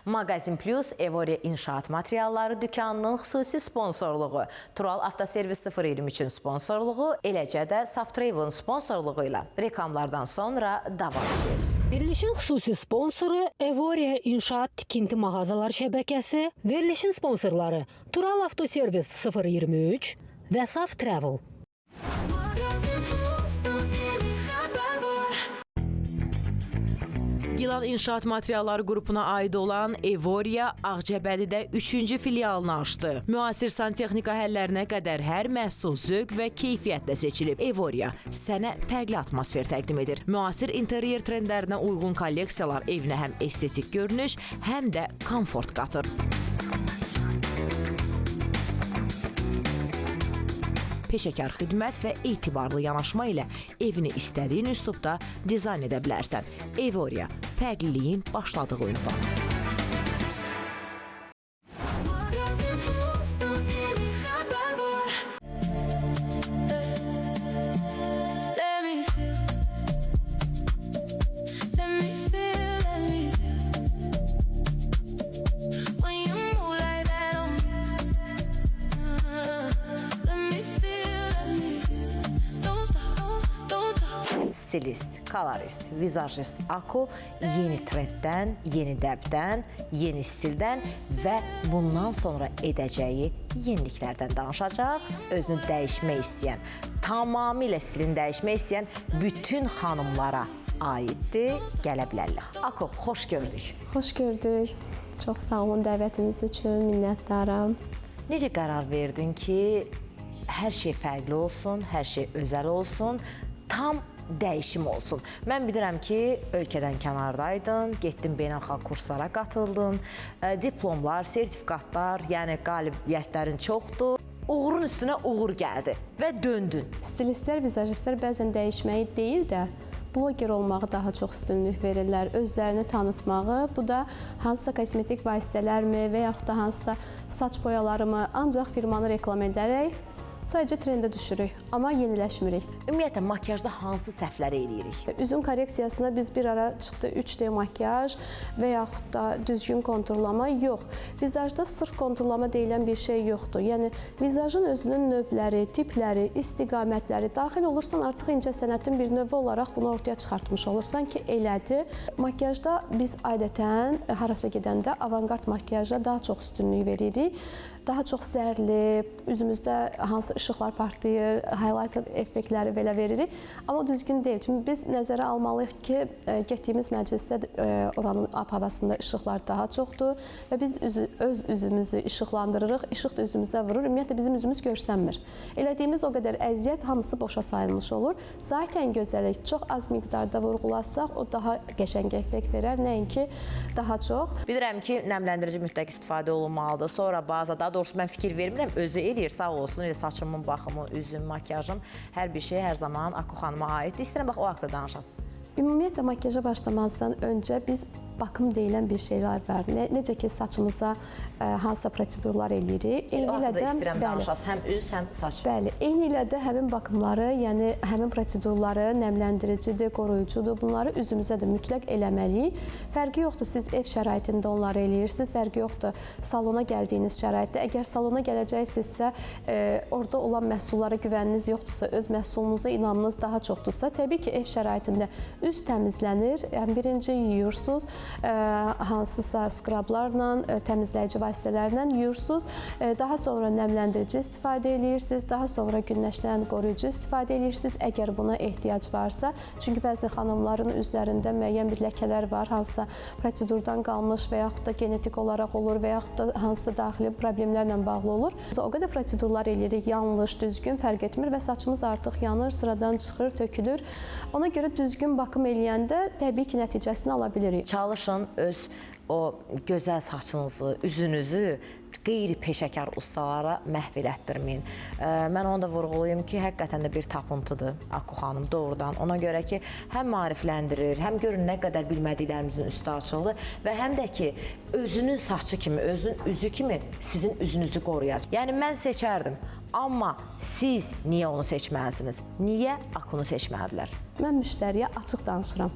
Magazin Plus Evoria İnşaat Materialları dükkanının xüsusi sponsorluğu, Tural Avtoservis 023-ün sponsorluğu, eləcə də Saft Travel'ın sponsorluğu ilə reklamlardan sonra davam edir. Verilişin xüsusi sponsoru Evoria İnşaat Tikinti Mağazalar Şəbəkəsi, verilişin sponsorları Tural Avtoservis 023 və Saft Travel. Gilan İnşaat Materialları qrupuna aid olan Evoria Ağcabədidə 3-cü filialını açdı. Müasir santexnika həllərinə qədər hər məhsul zövq və keyfiyyətlə seçilib. Evoria sənə fərqli atmosfer təqdim edir. Müasir interyer trendlərinə uyğun kolleksiyalar evinə həm estetik görünüş, həm də komfort qatır. Peşəkar xidmət və etibarlı yanaşma ilə evini istədiyin üslubda dizayn edə bilərsən. Evoria, fərqliliyin başladığı ünvan. Stilist, kolorist, vizajist Aku yeni trenddən, yeni dəbdən, yeni stildən və bundan sonra edəcəyi yeniliklərdən danışacaq. Özünü dəyişmək istəyən, tamamilə stilini dəyişmək istəyən bütün xanımlara aiddir, gələ bilərlər. Aku, xoş gördük. Xoş gördük. Çox sağ olun dəvətiniz üçün, minnətdaram. Necə qərar verdin ki, hər şey fərqli olsun, hər şey özəl olsun, tam dəyişim olsun. Mən bilirəm ki, ölkədən kənardaydın, getdin beynəlxalq kurslara qatıldın, diplomlar, sertifikatlar, yəni qalibiyyətlərin çoxdur. Uğurun üstünə uğur gəldi və döndün. Stilistlər, vizajistlər bəzən dəyişməyi deyil də, bloger olmağı daha çox üstünlük verirlər, özlərini tanıtmağı. Bu da hansısa kosmetik vasitələrmi və yaxud da hansısa saç boyalarımı ancaq firmanı reklam edərək sadəcə trendə düşürük, amma yeniləşmirik. Ümumiyyətlə, makyajda hansı səhvləri eləyirik? Üzüm korreksiyasında biz bir ara çıxdı 3D makyaj və yaxud da düzgün konturlama yox. Vizajda sırf konturlama deyilən bir şey yoxdur. Yəni, vizajın özünün növləri, tipləri, istiqamətləri daxil olursan, artıq incəsənətin bir növü olaraq bunu ortaya çıxartmış olursan ki, elədir. Makyajda biz adətən harasa gedəndə avangard makyaja daha çox üstünlük veririk. Daha çox zərli, üzümüzdə hansı işıqlar partlayır, highlighter effektləri belə veririk. Amma düzgün deyil. Çünki biz nəzərə almalıyıq ki, getdiyimiz məclisdə oranın ab-havasında işıqlar daha çoxdur və biz öz üzümüzü işıqlandırırıq, işıq da üzümüzə vurur. Ümumiyyətlə, bizim üzümüz görsənmir. Elədiyimiz o qədər əziyyət hamısı boşa sayılmış olur. Zaten gözəllik çox az miqdarda vurğulasaq, o daha qəşəng effekt verər, nəinki daha çox. Bilirəm ki, nəmləndirici mütləq istifadə olunmalıdır. Sonra bazada, daha doğrusu mən fikir vermirəm, özü eləyir, sağ olsun, saçımın baxımı, üzüm, makyajım, hər bir şey hər zaman Aku xanıma aiddir. İstəyirəm, bax, o haqda danışasınız. Ümumiyyətlə, makyaja başlamazdan öncə biz bakım deyilən bir şeylər var. Necə ki, saçımıza hansısa prosedurlar eləyirik. O haqda da istəyirəm danışasınız, həm üz, həm saç. Bəli, eyni ilə də həmin bakımları, yəni həmin prosedurları nəmləndiricidir, qoruyucudur. Bunları üzümüzə də mütləq eləməliyik. Fərqi yoxdur, siz ev şəraitində onları eləyirsiniz, fərqi yoxdur salona gəldiyiniz şəraitdə. Əgər salona gələcəksinizsə, orada olan məhsullara güvəniniz yoxdursa, öz məhsulunuza inamınız daha çoxdursa, təbii ki, ev şəraitində üz təmizlənir. Yəni, birinci yuyursunuz, hansısa skrablarla, təmizləyici vasitələrlə yuyursunuz. Daha sonra nəmləndirici istifadə edirsiniz, daha sonra günəşdən qoruyucu istifadə edirsiniz, əgər buna ehtiyac varsa. Çünki bəzi xanımların üzlərində müəyyən bir ləkələr var, hansısa prosedurdan qalmış və yaxud da genetik olaraq olur və yaxud da hansısa daxili problemlərlə bağlı olur. O qədər prosedurlar eləyirik, yanlış, düzgün fərq etmir və saçımız artıq yanır, sıradan çıxır, tökülür. Ona görə düzgün bakım eləyəndə təbii ki, nəticəsini ala bilirik. Çalışın öz o gözəl saçınızı, üzünüzü qeyri-peşəkar ustalara məhv elətdirməyin. Mən onu da vurğulayım ki, həqiqətən də bir tapıntıdır Aku xanım doğrudan. Ona görə ki, həm maarifləndirir, həm görün nə qədər bilmədiklərimizin üstü açılır və həm də ki, özünün saçı kimi, özünün üzü kimi sizin üzünüzü qoruyacaq. Yəni, mən seçərdim. Amma siz niyə onu seçməlisiniz? Niyə Akunu seçmədilər? Mən müştəriyə açıq danışıram.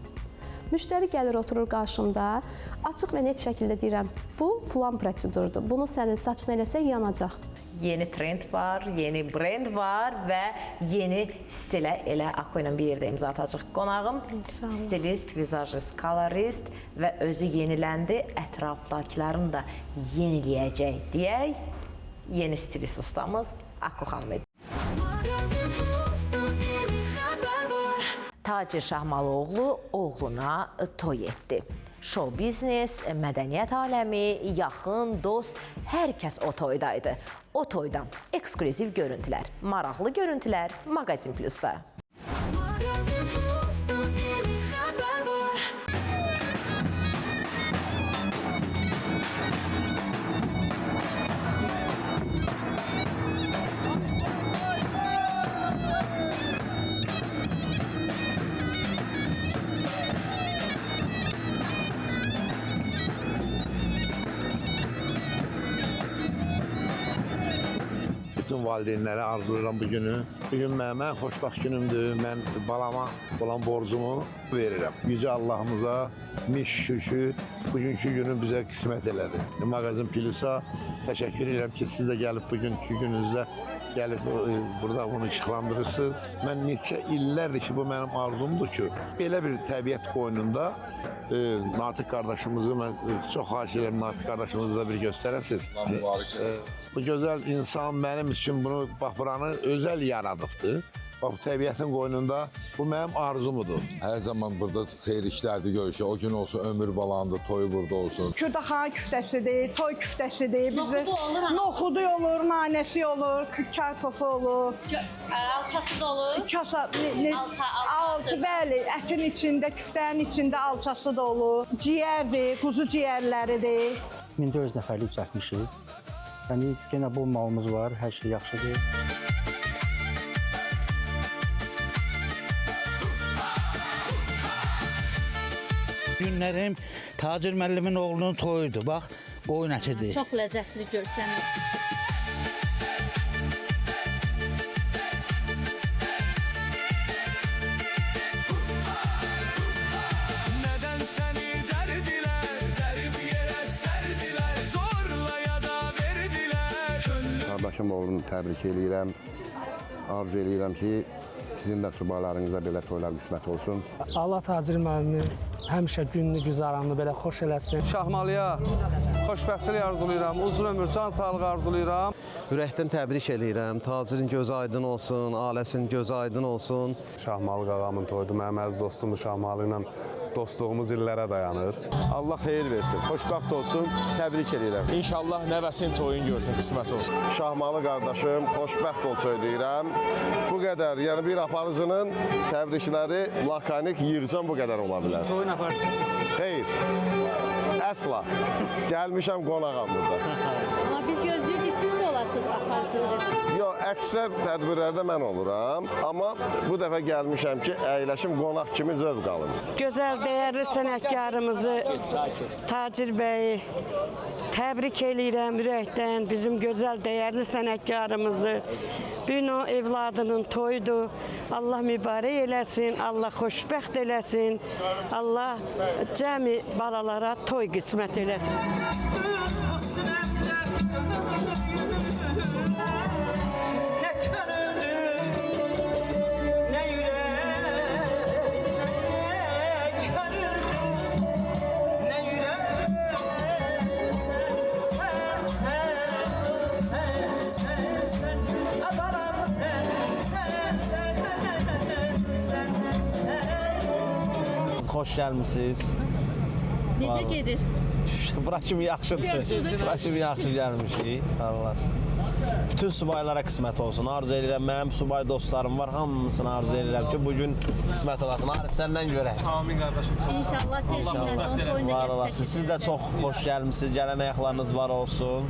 Müştəri gəlir, oturur qarşımda, açıq və net şəkildə deyirəm, bu filan prosedurdur. Bunu sənin saçın eləsə yanacaq. Yeni trend var, yeni brend var və yeni stilə elə Akko ilə bir yerdə imza atacaq qonağım. İnşallah. Stilist, vizajist, kolorist və özü yeniləndi, ətrafdakılarını da yeniləyəcək deyək. Yeni stilist ustamız Akko xanım edir. Tacir Şahmalıoğlu oğluna toy etdi. Show biznes, mədəniyyət aləmi, yaxın, dost, hər kəs o toydaydı. O toydan ekskluziv görüntülər, maraqlı görüntülər Maqazin Plus'da. Bütün valideynlərə arzulayıram bu günü. Bugün mənim xoşbaxt günümdür. Mən balama olan borcumu verirəm. Yüce Allah'ımıza min şükür bugünkü günü bizə qismət elədi. Maqazin Plus'a təşəkkür edirəm ki, siz də gəlib bugünkü gününüzdə gəlib burada bunu işıqlandırırsınız. Mən neçə illərdir ki, bu mənim arzumdur ki, belə bir təbiət qoynunda Natiq qardaşımızı mən çox xahiş edirəm, Natiq qardaşımızı da bir göstərəsiniz. Bu gözəl insan mənim üçün bunu, bax, buranı özəl yaradıbdır. Bax, bu təbiətin qoynunda bu mənim arzumudur. Hər zaman burada xeyir işlərdir görüşür. O gün olsun, ömür balandır, toyu burada olsun. Kürdaxan küftəsidir, toy küftəsidir. Noxudu olur, nanəsi olur, kartofu olur. Alçası da olur. Alçı, bəli, ətin içində, küftənin içində alçası da olur. Ciyərdir, quzu ciyərləridir. 1400 nəfərlik çəkmişik. Yəni, yenə bol malımız var, hər şey yaxşıdır. Günlərim Tacir müəllimin oğlunun toyudur. Bax, qoyun ətidir. Çox ləzzətli görsənir. Qardaşım oğlunu təbrik eləyirəm. Arzu eləyirəm ki, sizin də subaylarınıza belə toylar qismət olsun. Allah Tacir müəllimi həmişə günlü güzaranını belə xoş eləsin. Şahmalıya xoşbəxtçilik arzulayıram, uzun ömür, can sağlığı arzulayıram. Ürəkdən təbrik eləyirəm. Tacirin gözü aydın olsun, ailəsinin gözü aydın olsun. Şahmalı qağamın toyudur, mənim əziz dostumuz Şahmalı ilə dostluğumuz illərə dayanır. Allah xeyir versin, xoşbəxt olsun, təbrik edirəm. İnşallah nəvəsinin toyun görsün, qismət olsun. Şahmalı qardaşım, xoşbəxt olsun deyirəm. Bu qədər, yəni bir aparıcının təbrikləri lakanik, yığcam bu qədər ola bilər. Toyun aparıcı. Xeyr, əsla. Gəlmişəm qonağam burada. Amma biz gözləyirik ki, siz də olasınız aparıcıdır. Yox, əksər tədbirlərdə mən oluram, amma bu dəfə gəlmişəm ki, əyləşim qonaq kimi zövq alım. Gözəl, dəyərli sənətkarımızı, Tacir bəyi təbrik eləyirəm ürəkdən, bizim gözəl, dəyərli sənətkarımızı. Bu gün o evladının toyudur. Allah mübarək eləsin, Allah xoşbəxt eləsin, Allah cəmi balalara toy qismət eləsin. Xoş gəlmisiniz. Necə gedir? Bura kimi yaxşıdır. Bura kimi yaxşı gəlmişik. Allah'ın. Bütün subaylara qismət olsun. Arzu edirəm, mənim subay dostlarım var. Hamısını arzu edirəm ki, bugün qismət olasın. Arif, səndən görək. Amin qardaşım. İnşallah tezliklə Var olasın. Siz də çox xoş gəlmisiniz. Gələn ayaqlarınız var olsun.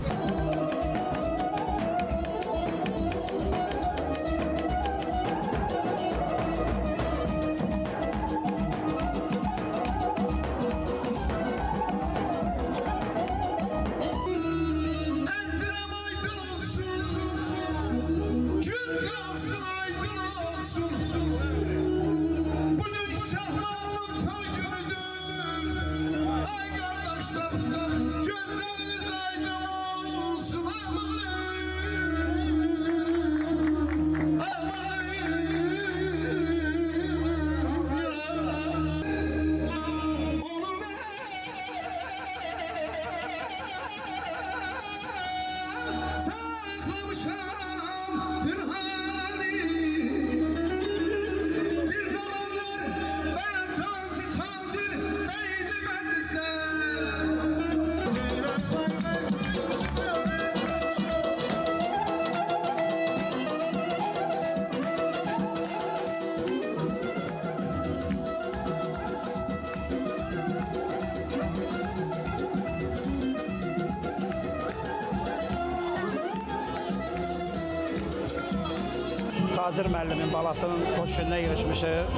Bugün Şahmalı'nın toy günüdür. Tacir müəllimin balasının xoş gününə yığışmışıq.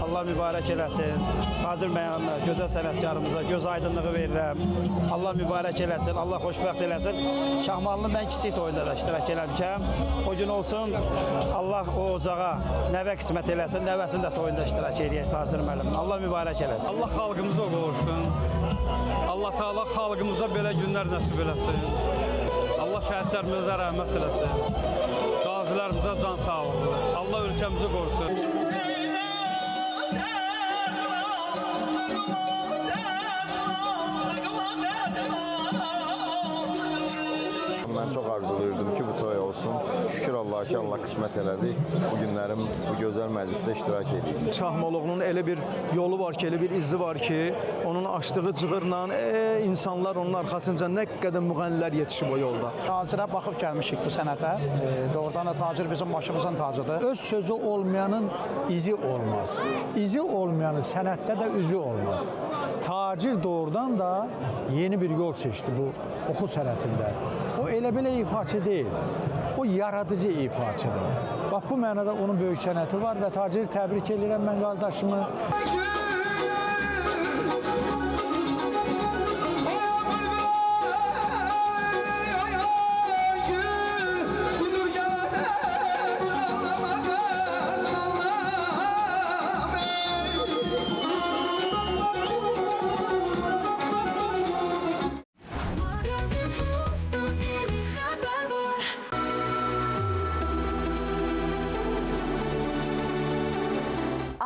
Allah mübarək eləsin. Tacir müəllimə, gözəl sənətkarımıza göz aydınlığı verirəm. Allah mübarək eləsin, Allah xoşbəxt eləsin. Şahmalını mən kiçik toyunda da iştirak eləmişəm. O gün olsun, Allah o ocağa nəvə qismət eləsin, nəvəsini də toyunda iştirak eləyək Tacir müəllimin. Allah mübarək eləsin. Allah xalqımıza qorusun. Allah Teala xalqımıza belə günlər nəsib eləsin. Allah şəhidlərimizə rəhmət eləsin. Qazilərimizə can sağlığı. Allah ölkəmizi qorusun. Mən çox arzulayırdım ki, bu toy olsun. Şükür Allah ki, Allah qismət elədi. Bu günlərim bu gözəl məclisdə iştirak edeyim. Şahmalovun elə bir yolu var ki, elə bir izi var ki, onun açdığı cığırla insanlar onun arxasınca nə qədər müğənnilər yetişib o yolda. Tacirə baxıb gəlmişik bu sənətə. Doğrudan da tacir bizim başımızın tacıdır. Öz sözü olmayanın izi olmaz. İzi olmayanın sənətdə də üzü olmaz. Tacir doğrudan da yeni bir yol seçti bu oxu sənətində. O elə belə ifaçı deyil, o yaradıcı ifaçıdır. Bax, bu mənada onun böyük sənəti var və taciri təbrik edirəm mən qardaşımı.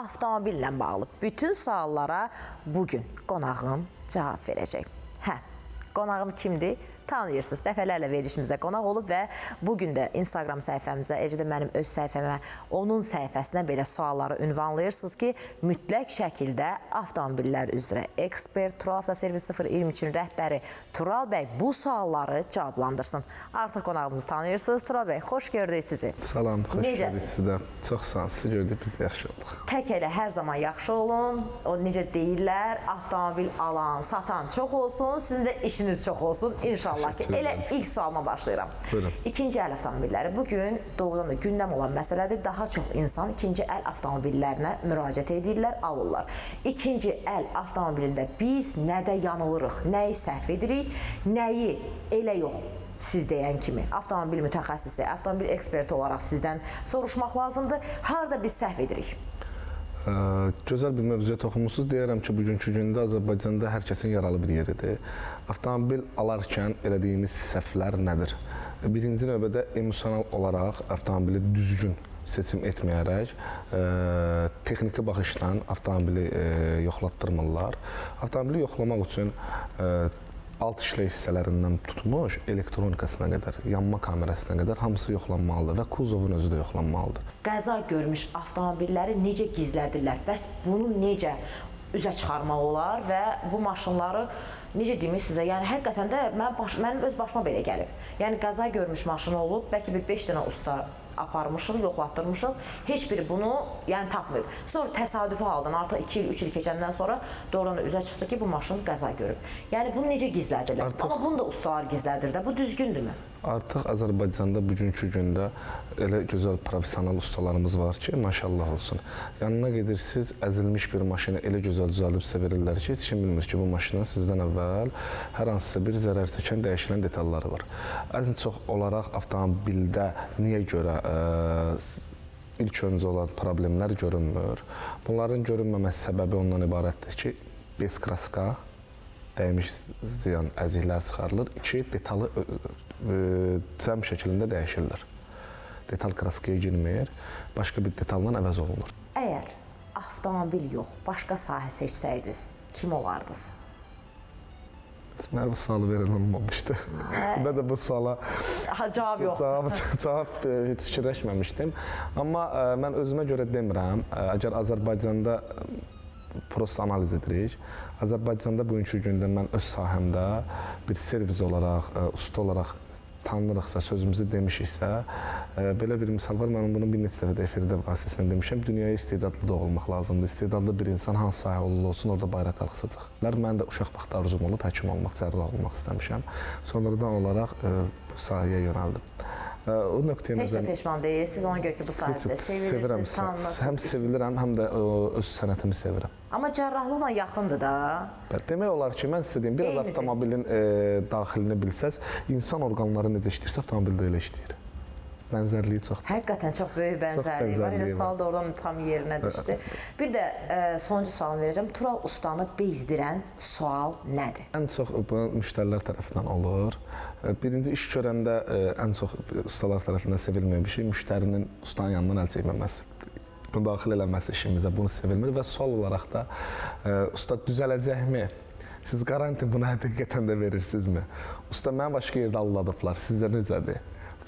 Avtomobillə bağlı bütün suallara bugün qonağım cavab verəcək. Qonağım kimdir? Tanıyırsınız, dəfələrlə verilişimizdə qonaq olub və bugün də Instagram səhifəmizə, eləcə də mənim öz səhifəmə, onun səhifəsinə belə sualları ünvanlayırsınız ki, mütləq şəkildə avtomobillər üzrə ekspert, Tural Avtoservis 023-ün rəhbəri Tural bəy bu sualları cavablandırsın. Artıq qonağımızı tanıyırsınız. Tural bəy, xoş gördük sizi. Salam, xoş gördük sizdə. Çox sağ olun, sizi gördük, biz də yaxşı olduq. Tək elə hər zaman yaxşı olun. O necə deyirlər, avtomobil alan, satan çox olsun, sizin də işiniz çox olsun. İnşallah ki, elə ilk sualıma başlayıram. Buyurun. İkinci əl avtomobilləri. Bugün doğrudan da gündəm olan məsələdir. Daha çox insan ikinci əl avtomobillərinə müraciət edirlər, alırlar. İkinci əl avtomobilində biz nədə yanılırıq, nəyi səhv edirik, nəyi elə yox. Siz deyən kimi, avtomobil mütəxəssisi, avtomobil eksperti olaraq sizdən soruşmaq lazımdır. Harada biz səhv edirik? Gözəl bir mövzuya toxunmusunuz. Deyərəm ki, bugünkü gündə Azərbaycanda hər kəsin yaralı bir yeridir. Avtomobil alarkən elədiyimiz səhvlər nədir? Birinci növbədə emosional olaraq avtomobili düzgün seçim etməyərək texniki baxışdan avtomobili yoxlatdırmırlar. Avtomobili yoxlamaq üçün alt işlək hissələrindən tutmuş elektronikasına qədər, yanma kamerasına qədər hamısı yoxlanmalıdır və kuzovun özü də yoxlanmalıdır. Qəza görmüş avtomobilləri necə gizlədirlər? Bəs bunu necə üzə çıxarmaq olar və bu maşınları necə deyim sizə, yəni həqiqətən də mənim öz başıma belə gəlib. Yəni qəza görmüş maşın olub, bəlkə bir 5 dənə usta aparmışıq, yoxlatdırmışıq. Heç biri bunu tapmayıb. Sonra təsadüfi haldan artıq 2 il, 3 il keçəndən sonra doğrudan da üzə çıxdı ki, bu maşın qəza görüb. Yəni bunu necə gizlədirlər? Amma bunu da ustalar gizlədir də. Bu düzgündürmü? Artıq Azərbaycanda bugünkü gündə elə gözəl professional ustalarımız var ki, maşallah olsun. Yanına gedirsiniz, əzilmiş bir maşını elə gözəl düzəldib sizə verirlər ki, heç kim bilmir ki, bu maşının sizdən əvvəl hər hansısa bir zərər çəkən dəyişilən detalları var. Ən çox olaraq avtomobildə niyə görə ilk öncə olan problemlər görünmür? Bunların görünməməsi səbəbi ondan ibarətdir ki, bez kraska, dəymiş ziyan əziklər çıxarılır. 2, detalı cəm şəklində dəyişirlər. Detal kraskaya girmir, başqa bir detalla əvəz olunur. Əgər avtomobil yox, başqa sahə seçsəydiniz, kim olardınız? Mənə bu sualı verən olmamışdı. Mən də bu suala cavab yoxdur. Cavab heç fikirləşməmişdim. Amma mən özümə görə demirəm, əgər Azərbaycanda prosta analiz edirik. Azərbaycanda bugünkü gündə mən öz sahəmdə bir servis olaraq, usta olaraq tanınırıqsa, sözümüzü demişiksə, belə bir misal var, mən bunu bir neçə dəfə də efirdə vasitəsilə demişəm, dünyaya istedadlı doğulmaq lazımdır. İstedadlı bir insan hansı sahə olsun, orada bayraq qalxısacaq. Mən də uşaq vaxtı arzum olub, həkim olmaq, cərrah olmaq istəmişəm. Sonradan olaraq bu sahəyə yönəldim. O nöqteyə Heç də nəzər peşman deyilsiniz, ona görə ki, bu sahədə sevirəm. sevilirsiniz, tanınırsınız. Həm sevilirəm, həm də öz sənətimi sevirəm. Amma cərrahlıqla yaxındır da. Demək olar ki, mən sizə deyim, biraz Eynidir. avtomobilin daxilini bilsəz, insan orqanları necə işləyirsə, avtomobildə elə işləyir. Bənzərliyi çoxdur. Həqiqətən çox böyük bənzərliyi var. Elə sual da oradan tam yerinə düşdü. Bir də sonuncu sualımı verəcəm. Tural ustanı bezdirən sual nədir? Ən çox bu müştərilər tərəfindən olur. Birinci iş görəndə ən çox ustalar tərəfindən sevilməyən bir şey müştərinin ustanın yanından əl çəkməməsi. Bunu daxil eləməsi işimizə, bunu sevilmir və sual olaraq da usta düzələcəkmi? Siz garanti bunu həqiqətən də verirsinizmi? Usta mənə başqa yerdə aldadıblar, sizdə necədir?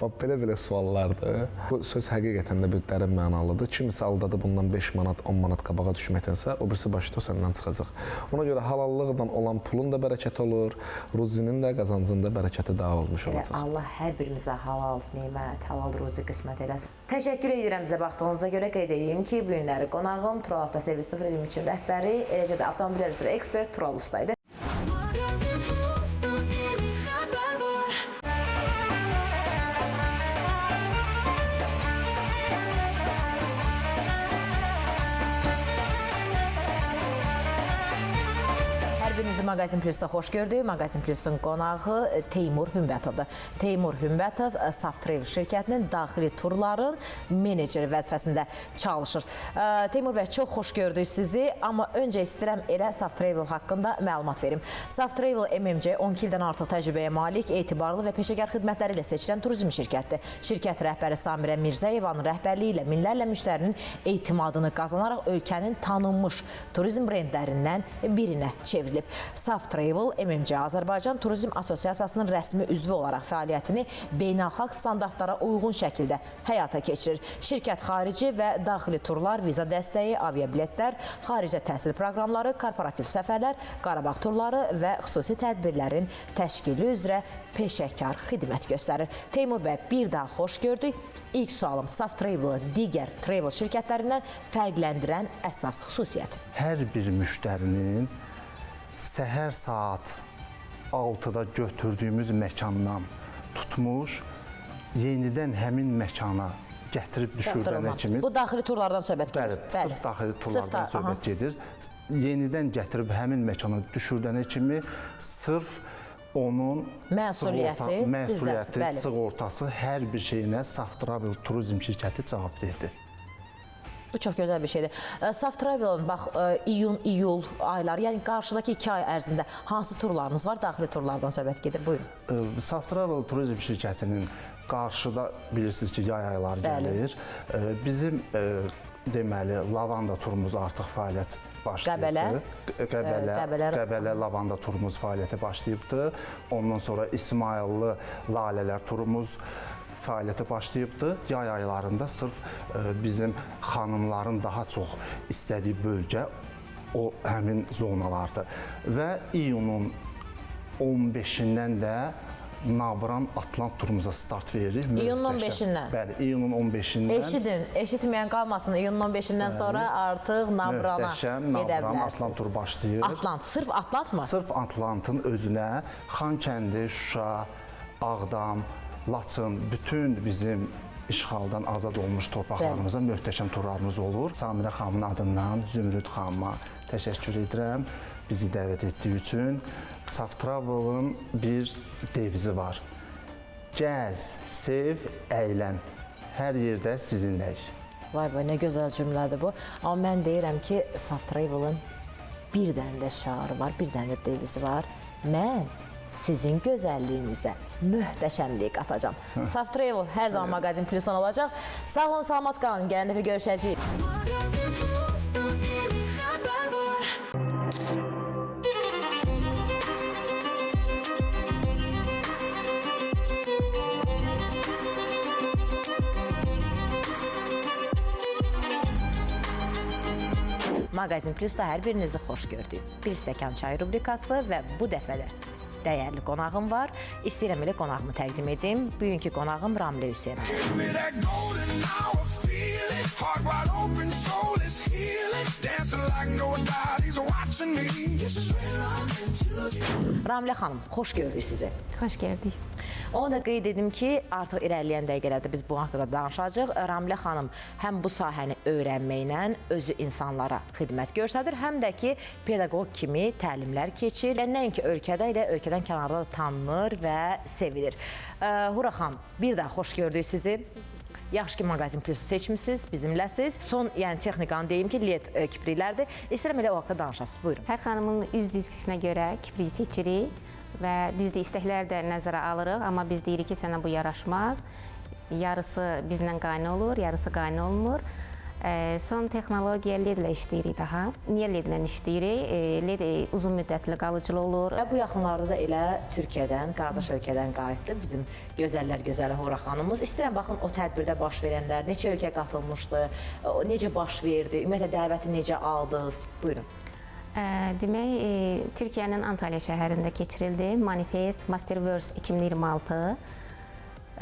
Belə suallardır. Bu söz həqiqətən də bir dərin mənalıdır. Kimisi aldadı bundan 5 manat, 10 manat qabağa düşməkdənsə, o birisi başda səndən çıxacaq. Ona görə halallıqla olan pulun da bərəkəti olur, ruzinin də, qazancın da bərəkəti daha olmuş olacaq. Allah hər birimizə halal nemət, halal ruzi qismət eləsin. Təşəkkür edirəm bizə baxdığınıza görə. Qeyd edeyim ki, bu günləri qonağım Tural Avtoservis 023-in rəhbəri, eləcə də avtomobillər üzrə ekspert Tural Usta idi. Birinizi Mağazin Plus'da xoş gördük. Mağazin Plus'un qonağı Teymur Hümbətovdur. Teymur Hümbətov Saf Travel şirkətinin daxili turların meneceri vəzifəsində çalışır. Teymur bəy, çox xoş gördük sizi, amma öncə istəyirəm elə Saf Travel haqqında məlumat verim. Saf Travel MMC 12 ildən artıq təcrübəyə malik, etibarlı və peşəkar xidmətləri ilə seçilən turizm şirkətdir. Şirkət rəhbəri Samirə Mirzəyevanın rəhbərliyi ilə minlərlə müştərinin etimadını qazanaraq ölkənin tanınmış turizm brendlərindən birinə çevrilib. Saf Travel MMC Azərbaycan Turizm Assosiasiyasının rəsmi üzvü olaraq fəaliyyətini beynəlxalq standartlara uyğun şəkildə həyata keçirir. Şirkət xarici və daxili turlar, viza dəstəyi, aviabiletlər, xaricdə təhsil proqramları, korporativ səfərlər, Qarabağ turları və xüsusi tədbirlərin təşkili üzrə peşəkar xidmət göstərir. Teymur bəy, bir daha xoş gördük. İlk sualım, Saf Travel-ı digər travel şirkətlərindən fərqləndirən əsas xüsusiyyət. Hər bir müştərinin səhər saat 6-da götürdüyümüz məkandan tutmuş, yenidən həmin məkana gətirib düşürdənə kimi... Bu daxili turlardan söhbət gedir. Bəli, sırf daxili turlardan söhbət gedir. Yenidən gətirib həmin məkana düşürdənə kimi sırf onun məsuliyyəti, sığortası, hər bir şeyinə Saf Travel Turizm şirkəti cavabdehdir. Bu çox gözəl bir şeydir. Saf Travel'ın bax iyun, iyul ayları, yəni qarşıdakı 2 ay ərzində hansı turlarınız var? Daxili turlardan söhbət gedir. Buyurun. Saf Travel Turizm şirkətinin qarşıda bilirsiniz ki, yay ayları gəlir. Bizim deməli lavanda turumuz artıq fəaliyyət başlayıbdır. Qəbələ lavanda turumuz fəaliyyətə başlayıbdır. Ondan sonra İsmayıllı lalələr turumuz fəaliyyətə başlayıbdır. Yay aylarında sırf bizim xanımların daha çox istədiyi bölgə o həmin zonalardır. Və iyunun 15-dən də Nabran Atlant turumuza start veririk. İyunun 15-dən? Bəli, iyunun 15-dən. Eşidin, eşitməyən qalmasın. İyunun 15-dən sonra artıq Nabrana gedə bilərsiniz. Atlant turu başlayır. Atlant, sırf Atlant mı? Sırf Atlantın özünə Xankəndi, Şuşa, Ağdam, Laçın, bütün bizim işğaldan azad olmuş torpaqlarımıza möhtəşəm turlarımız olur. Samirə xanımın adından Zümrüd xanıma təşəkkür edirəm bizi dəvət etdiyi üçün. Saf Travel'ın bir devizi var. Gəz, sev, əylən. Hər yerdə sizinləyik. Vay vay, nə gözəl cümlədir bu. Amma mən deyirəm ki, Saf Travel'ın bir dənə də şarı var, bir dənə də devizi var. Mən sizin gözəlliyinizə möhtəşəmlik qatacağam. Saf Travel hər zaman Mağazin Plus'dan olacaq. Sağ olun, salamat qalın. Gələn dəfə görüşəcəyik. Mağazin Plus'da hər birinizi xoş gördük. Bir stəkan çay rubrikası və bu dəfə də dəyərli qonağım var. İstəyirəm elə qonağımı təqdim edim. Bugünkü qonağım Ramilə Hüseynov. Ramilə xanım, xoş gördük sizi. Xoş gördük. Onu da qeyd edim ki, artıq irəliləyən dəqiqələrdə biz bu haqqda danışacağıq. Ramilə xanım həm bu sahəni öyrənməklə özü insanlara xidmət göstərir, həm də ki, pedaqoq kimi təlimlər keçir. Yəni nəinki ölkədə, elə ölkədən kənarda da tanınır və sevilir. Hura xanım, bir daha xoş gördük sizi. Yaxşı ki, Mağazin Plus seçmişsiniz, bizimləsiz. Son, yəni texnikanı deyim ki, LED kipriklərdir. İstəyirəm elə o haqda danışasınız. Buyurun. Hər xanımın üz dizgisinə görə kiprik seçirik və düzdür, istəklər də nəzərə alırıq, amma biz deyirik ki, sənə bu yaraşmaz. Yarısı bizlə qayna olur, yarısı qayna olmur. Son texnologiya LED-lə işləyirik daha. Niyə LED-lə işləyirik? LED uzun müddətli qalıcılı olur. Və bu yaxınlarda da elə Türkiyədən, qardaş ölkədən qayıtdı bizim gözəllər gözəli Hura xanımız. İstəyirəm baxın o tədbirdə baş verənlər, neçə ölkə qatılmışdı, necə baş verdi, ümumiyyətlə dəvəti necə aldınız? Buyurun. Demək, Türkiyənin Antalya şəhərində keçirildi. Manifest Masterverse 2026.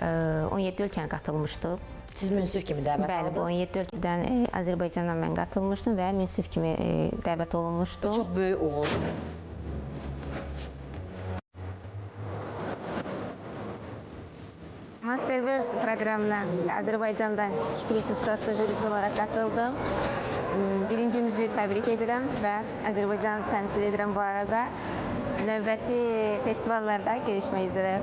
17 ölkəni qatılmışdı. Siz münsif kimi dəvət aldınız? Bəli, bu 17 ölkədən Azərbaycandan mən qatılmışdım və münsif kimi dəvət olunmuşdum. Çox böyük uğur. Masterverse proqramına Azərbaycandan kiprik ustası jürisi olaraq qatıldım. Birincimizi təbrik edirəm və Azərbaycanı təmsil edirəm bu arada. Növbəti festivallarda görüşmək üzrə.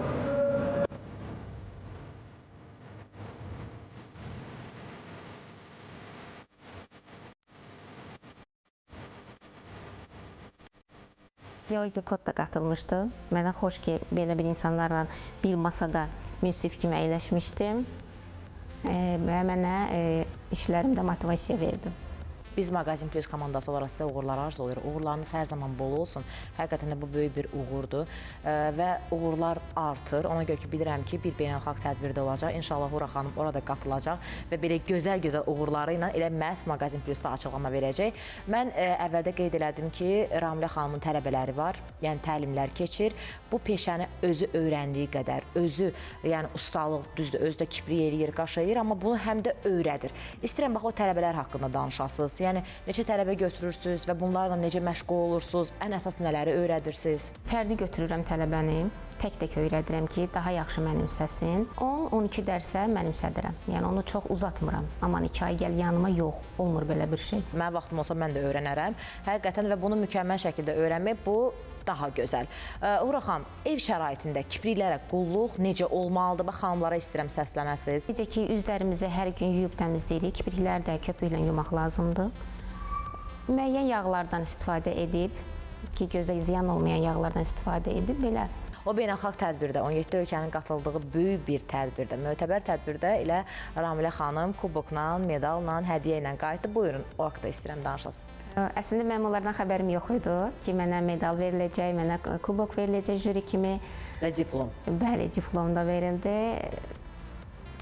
Georgi Kod da qatılmışdı. Mənə xoş ki, belə bir insanlarla bir masada münsif kimi əyləşmişdim və mənə işlərimdə motivasiya verdi. Biz Mağazin Plus komandası olaraq sizə uğurlar arzulayırıq. Uğurlarınız hər zaman bol olsun. Həqiqətən də bu böyük bir uğurdur və uğurlar artır. Ona görə ki, bilirəm ki, bir beynəlxalq tədbirdə olacaq. İnşallah Hura xanım orada qatılacaq və belə gözəl-gözəl uğurları ilə elə məhz Mağazin Plusda açıqlama verəcək. Mən əvvəldə qeyd elədim ki, Ramilə xanımın tələbələri var, yəni təlimlər keçir. Bu peşəni özü öyrəndiyi qədər, özü, yəni ustalıq düzdür, özü də kiprik eləyir, qaş eləyir, amma bunu həm də öyrədir. İstəyirəm bax o tələbələr haqqında danışasınız. Yəni neçə tələbə götürürsünüz və bunlarla necə məşğul olursunuz? Ən əsas nələri öyrədirsiniz? Fərdi götürürəm tələbəni, tək-tək öyrədirəm ki, daha yaxşı mənimsəsin. 10-12 dərsə mənimsədirəm. Yəni onu çox uzatmıram. Aman 2 ay gəl yanıma, yox, olmur belə bir şey. Mənim vaxtım olsa mən də öyrənərəm. Həqiqətən və bunu mükəmməl şəkildə öyrənmək bu daha gözəl. Hura xanım, ev şəraitində kipriklərə qulluq necə olmalıdır? Bax, xanımlara istəyirəm səslənəsiniz. Necə ki, üzlərimizi hər gün yuyub təmizləyirik, kiprikləri də köpüklə yumaq lazımdır. Müəyyən yağlardan istifadə edib, ki, gözə ziyan olmayan yağlardan istifadə edib, belə. O beynəlxalq tədbirdə, 17 ölkənin qatıldığı böyük bir tədbirdə, mötəbər tədbirdə elə Ramilə xanım kubokla, medalla, hədiyyə ilə qayıtdı. Buyurun, o haqda istəyirəm danışasınız. Əslində mənim onlardan xəbərim yox idi ki, mənə medal veriləcək, mənə kubok veriləcək jüri kimi. Və diplom. Bəli, diplom da verildi.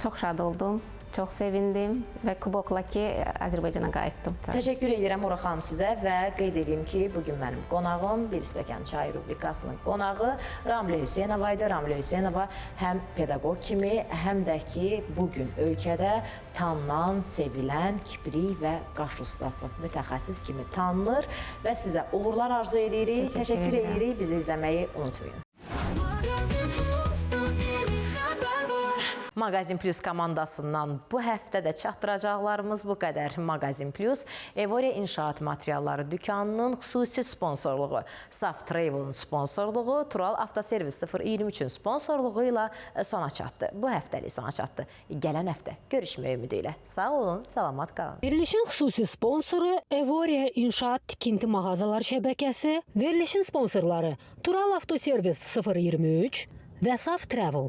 Çox şad oldum, çox sevindim və kubokla ki, Azərbaycana qayıtdım. Təşəkkür edirəm Hura xanım sizə və qeyd edeyim ki, bugün mənim qonağım bir stəkan çay rubrikasının qonağı Ramilə Hüseynova idi. Ramilə Hüseynova həm pedaqoq kimi, həm də ki, bugün ölkədə tanınan, sevilən kiprik və qaş ustası, mütəxəssis kimi tanınır və sizə uğurlar arzu edirik. Təşəkkür edirik, bizi izləməyi unutmayın. Mağazin Plus komandasından bu həftə də çatdıracaqlarımız bu qədər. Mağazin Plus, Evoria İnşaat Materialları Dükanının xüsusi sponsorluğu, Saf Travel'ın sponsorluğu, Tural Avtoservis 023-ün sponsorluğu ilə sona çatdı. Bu həftəlik sona çatdı. Gələn həftə görüşmək ümidi ilə. Sağ olun, salamat qalın. Verilişin xüsusi sponsoru Evoria İnşaat Tikinti Mağazalar şəbəkəsi, verilişin sponsorları Tural Avtoservis 023 və Saf Travel.